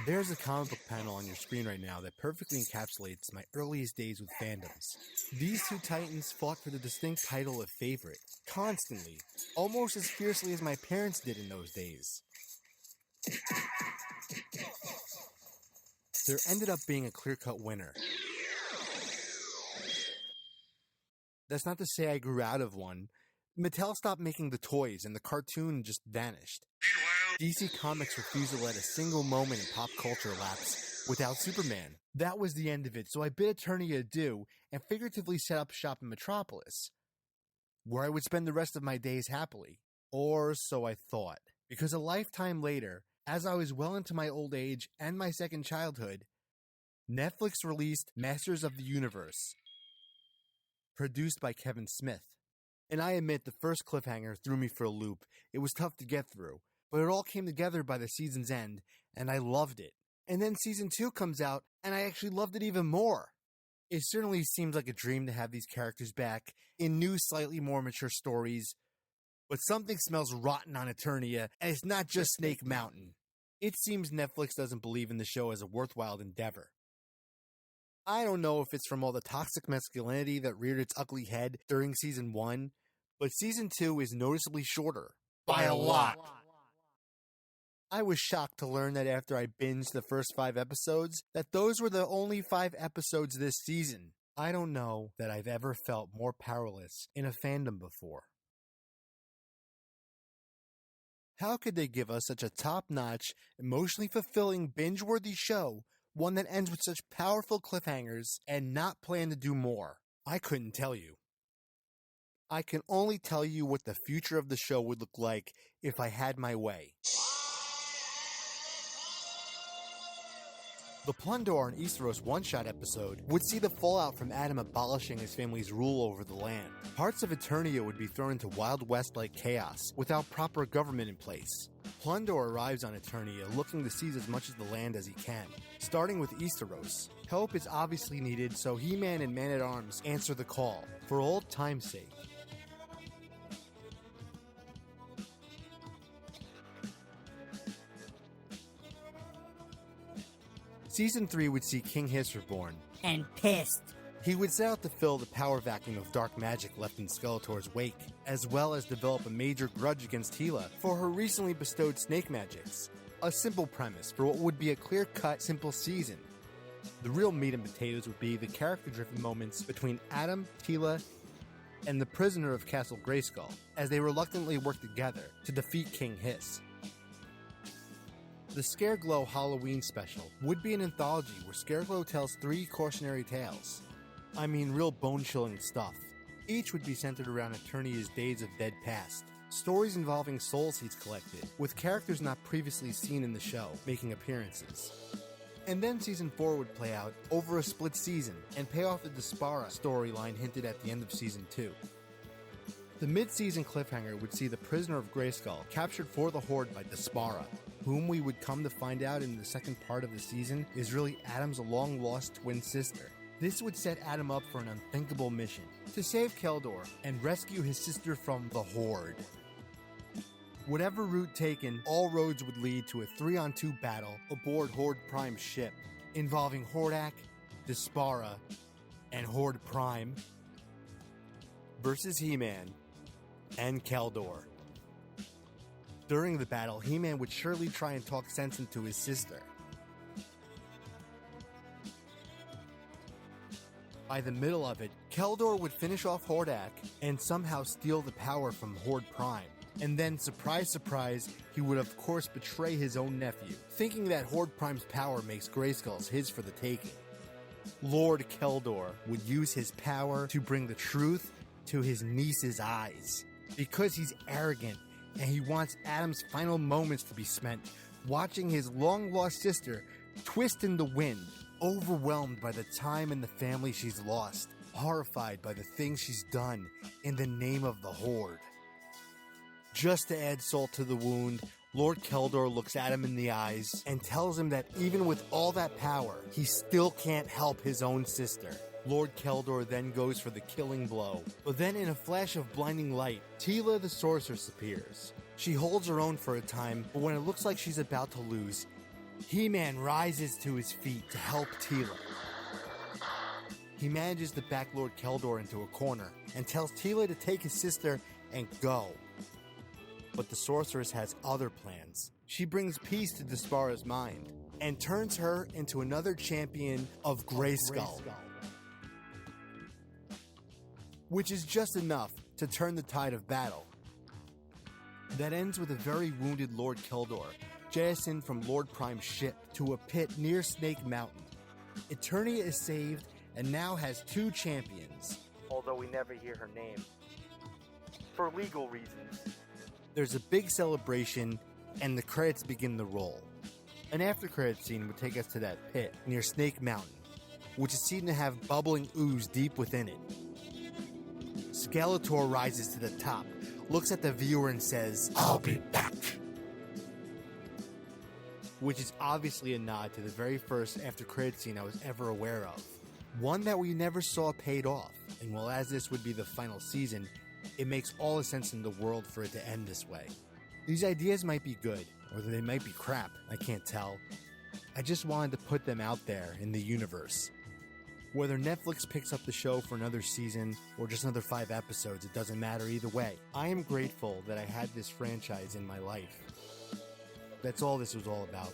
There's a comic book panel on your screen right now that perfectly encapsulates my earliest days with fandoms. These two titans fought for the distinct title of favorite, constantly, almost as fiercely as my parents did in those days. There ended up being a clear-cut winner. That's not to say I grew out of one. Mattel stopped making the toys and the cartoon just vanished. DC Comics refused to let a single moment in pop culture lapse without Superman. That was the end of it, so I bid Eternia adieu and figuratively set up shop in Metropolis, where I would spend the rest of my days happily. Or so I thought. Because a lifetime later, as I was well into my old age and my second childhood, Netflix released Masters of the Universe, produced by Kevin Smith. And I admit the first cliffhanger threw me for a loop. It was tough to get through, but it all came together by the season's end, and I loved it. And then season 2 comes out, and I actually loved it even more. It certainly seems like a dream to have these characters back in new, slightly more mature stories, but something smells rotten on Eternia, and it's not just Snake Mountain. It seems Netflix doesn't believe in the show as a worthwhile endeavor. I don't know if it's from all the toxic masculinity that reared its ugly head during season 1, but season 2 is noticeably shorter. By a lot. I was shocked to learn that after I binged the first 5 episodes, that those were the only 5 episodes this season. I don't know that I've ever felt more powerless in a fandom before. How could they give us such a top-notch, emotionally fulfilling, binge-worthy show, one that ends with such powerful cliffhangers, and not plan to do more? I couldn't tell you. I can only tell you what the future of the show would look like if I had my way. The Plundor and Easteros one-shot episode would see the fallout from Adam abolishing his family's rule over the land. Parts of Eternia would be thrown into Wild West-like chaos without proper government in place. Plundor arrives on Eternia looking to seize as much of the land as he can, starting with Easteros. Help is obviously needed, so He-Man and Man-at-Arms answer the call, for old time's sake. Season 3 would see King Hiss reborn. And pissed. He would set out to fill the power vacuum of dark magic left in Skeletor's wake, as well as develop a major grudge against Tila for her recently bestowed snake magics. A simple premise for what would be a clear-cut, simple season. The real meat and potatoes would be the character-driven moments between Adam, Tila, and the prisoner of Castle Grayskull, as they reluctantly work together to defeat King Hiss. The Scareglow Halloween special would be an anthology where Scareglow tells 3 cautionary tales. I mean, real bone-chilling stuff. Each would be centered around Eternia's days of dead past. Stories involving souls he's collected, with characters not previously seen in the show making appearances. And then Season 4 would play out over a split season and pay off the Despara storyline hinted at the end of Season 2. The mid-season cliffhanger would see the prisoner of Grayskull captured for the Horde by Despara, whom we would come to find out in the second part of the season is really Adam's long-lost twin sister. This would set Adam up for an unthinkable mission, to save Keldor and rescue his sister from the Horde. Whatever route taken, all roads would lead to a 3-on-2 battle aboard Horde Prime's ship, involving Hordak, Despara, and Horde Prime versus He-Man and Keldor. During the battle, He-Man would surely try and talk sense into his sister. By the middle of it, Keldor would finish off Hordak and somehow steal the power from Horde Prime. And then, surprise, surprise, he would of course betray his own nephew, thinking that Horde Prime's power makes Grayskull's his for the taking. Lord Keldor would use his power to bring the truth to his niece's eyes. Because he's arrogant, and he wants Adam's final moments to be spent watching his long-lost sister twist in the wind, overwhelmed by the time and the family she's lost, horrified by the things she's done in the name of the Horde. Just to add salt to the wound, Lord Keldor looks Adam in the eyes and tells him that even with all that power, he still can't help his own sister. Lord Keldor then goes for the killing blow, but then in a flash of blinding light, Tila the sorceress appears. She holds her own for a time, but when it looks like she's about to lose, He-Man rises to his feet to help Teela. He manages to back Lord Keldor into a corner and tells Teela to take his sister and go. But the sorceress has other plans. She brings peace to Despara's mind and turns her into another champion of Grayskull, which is just enough to turn the tide of battle. That ends with a very wounded Lord Keldor jettisoned from Lord Prime's ship to a pit near Snake Mountain. Eternia is saved and now has 2 champions, although we never hear her name, for legal reasons. There's a big celebration, and the credits begin to roll. An after-credit scene would take us to that pit near Snake Mountain, which is seen to have bubbling ooze deep within it. Skeletor rises to the top, looks at the viewer and says, "I'll be back," which is obviously a nod to the very first after-credit scene I was ever aware of. One that we never saw paid off, and while as this would be the final season, it makes all the sense in the world for it to end this way. These ideas might be good, or they might be crap, I can't tell. I just wanted to put them out there in the universe. Whether Netflix picks up the show for another season, or just another 5 episodes, it doesn't matter either way. I am grateful that I had this franchise in my life. That's all this was all about.